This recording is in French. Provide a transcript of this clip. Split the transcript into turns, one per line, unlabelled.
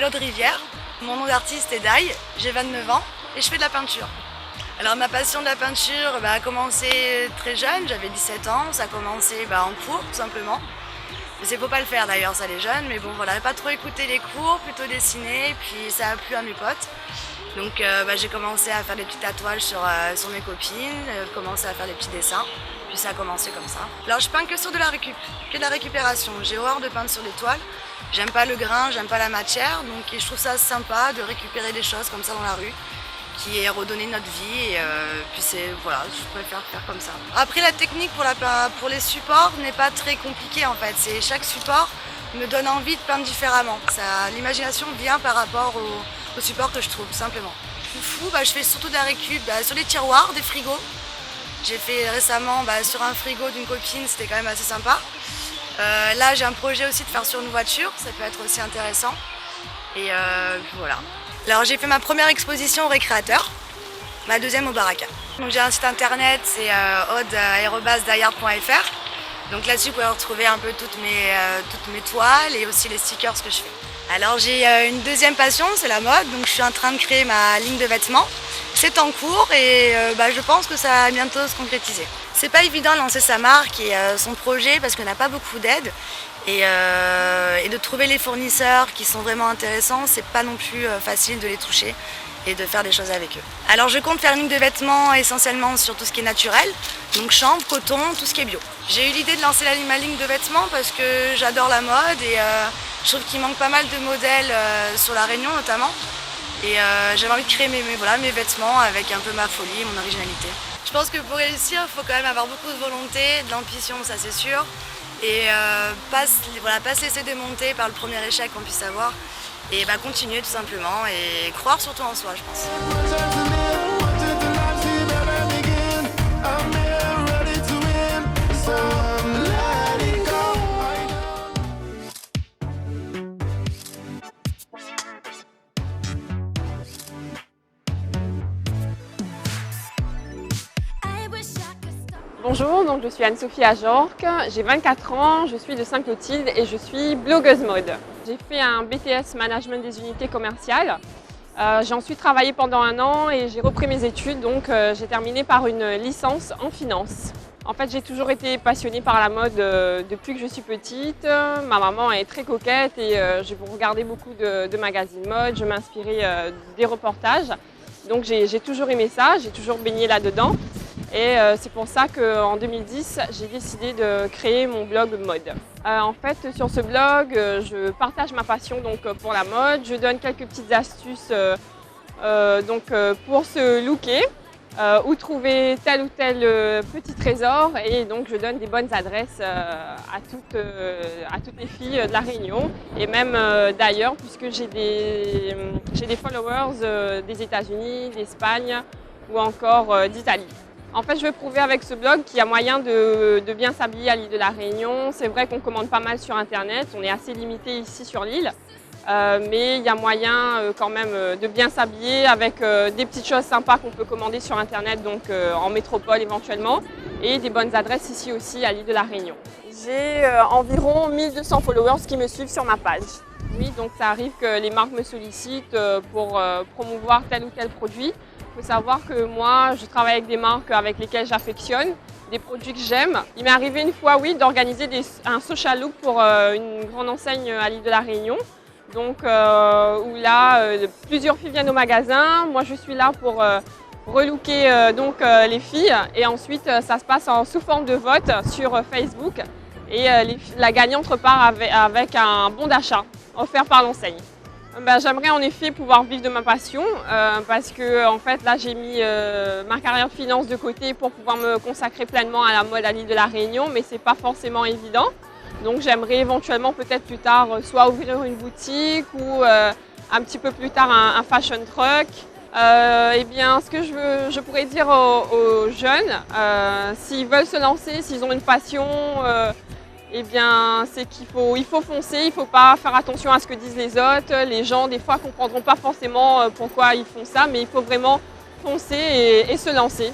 Claude Rivière. Mon nom d'artiste est Dai, j'ai 29 ans et je fais de la peinture. Alors ma passion de la peinture a commencé très jeune, j'avais 17 ans, ça a commencé en cours tout simplement. Il ne faut pas le faire d'ailleurs, ça les jeunes, mais bon voilà, pas trop écouter les cours, plutôt dessiner, puis ça a plu à mes potes. Donc j'ai commencé à faire des petits tatouages sur mes copines, commencé à faire des petits dessins, puis ça a commencé comme ça. Alors je peins que sur de la récupération, j'ai horreur de peindre sur des toiles, j'aime pas le grain, j'aime pas la matière, donc je trouve ça sympa de récupérer des choses comme ça dans la rue, qui est redonner notre vie, et puis voilà, je préfère faire comme ça. Après la technique pour les supports n'est pas très compliquée en fait, chaque support me donne envie de peindre différemment. L'imagination vient par rapport au support que je trouve, tout simplement. Fou, je fais surtout de la récup sur les tiroirs, des frigos. J'ai fait récemment sur un frigo d'une copine, c'était quand même assez sympa. Là j'ai un projet aussi de faire sur une voiture, ça peut être aussi intéressant. Et voilà. Alors j'ai fait ma première exposition au Récréateur, ma deuxième au Baraka. Donc j'ai un site internet, c'est ode@dayard.fr. Donc là-dessus vous pouvez retrouver un peu toutes mes toiles et aussi les stickers que je fais. Alors j'ai une deuxième passion, c'est la mode, donc je suis en train de créer ma ligne de vêtements. C'est en cours et je pense que ça va bientôt se concrétiser. C'est pas évident de lancer sa marque et son projet parce qu'on n'a pas beaucoup d'aide. Et de trouver les fournisseurs qui sont vraiment intéressants, c'est pas non plus facile de les toucher et de faire des choses avec eux. Alors je compte faire une ligne de vêtements essentiellement sur tout ce qui est naturel, donc chanvre, coton, tout ce qui est bio. J'ai eu l'idée de lancer ma ligne de vêtements parce que j'adore la mode et je trouve qu'il manque pas mal de modèles sur la Réunion notamment. Et j'avais envie de créer mes vêtements avec un peu ma folie, mon originalité. Je pense que pour réussir, il faut quand même avoir beaucoup de volonté, de l'ambition, ça c'est sûr. Et pas se laisser démonter par le premier échec qu'on puisse avoir. Et continuer tout simplement et croire surtout en soi, je pense.
Bonjour, donc je suis Anne-Sophie Ajorque, j'ai 24 ans, je suis de Sainte-Clotilde et je suis blogueuse mode. J'ai fait un BTS Management des unités commerciales. J'ai ensuite travaillé pendant 1 an et j'ai repris mes études, donc j'ai terminé par une licence en finance. En fait, j'ai toujours été passionnée par la mode depuis que je suis petite. Ma maman est très coquette et je regardais beaucoup de magazines mode, je m'inspirais des reportages. Donc j'ai toujours aimé ça, j'ai toujours baigné là-dedans. Et c'est pour ça qu'en 2010, j'ai décidé de créer mon blog mode. En fait, sur ce blog, je partage ma passion pour la mode. Je donne quelques petites astuces pour se looker, où trouver tel ou tel petit trésor. Et donc, je donne des bonnes adresses à toutes les filles de la Réunion et même d'ailleurs, puisque j'ai des followers des États-Unis, d'Espagne ou encore d'Italie. En fait, je veux prouver avec ce blog qu'il y a moyen de bien s'habiller à l'île de la Réunion. C'est vrai qu'on commande pas mal sur Internet, on est assez limité ici sur l'île. Mais il y a moyen quand même de bien s'habiller avec des petites choses sympas qu'on peut commander sur Internet, donc en métropole éventuellement, et des bonnes adresses ici aussi à l'île de la Réunion. J'ai environ 1200 followers qui me suivent sur ma page. Oui, donc ça arrive que les marques me sollicitent pour promouvoir tel ou tel produit. Il faut savoir que moi, je travaille avec des marques avec lesquelles j'affectionne, des produits que j'aime. Il m'est arrivé une fois, oui, d'organiser un social look pour une grande enseigne à l'île de la Réunion. Donc, où là, plusieurs filles viennent au magasin. Moi, je suis là pour relooker les filles. Et ensuite, ça se passe sous forme de vote sur Facebook. Et la gagnante repart avec un bon d'achat offert par l'enseigne. J'aimerais en effet pouvoir vivre de ma passion parce que en fait là j'ai mis ma carrière de finance de côté pour pouvoir me consacrer pleinement à la mode à l'île de la Réunion, mais c'est pas forcément évident. Donc j'aimerais éventuellement peut-être plus tard soit ouvrir une boutique ou un petit peu plus tard un fashion truck. Eh bien, ce que je pourrais dire aux jeunes, s'ils veulent se lancer, s'ils ont une passion, eh bien, c'est qu'il faut foncer, il ne faut pas faire attention à ce que disent les autres. Les gens, des fois, ne comprendront pas forcément pourquoi ils font ça, mais il faut vraiment foncer et se lancer.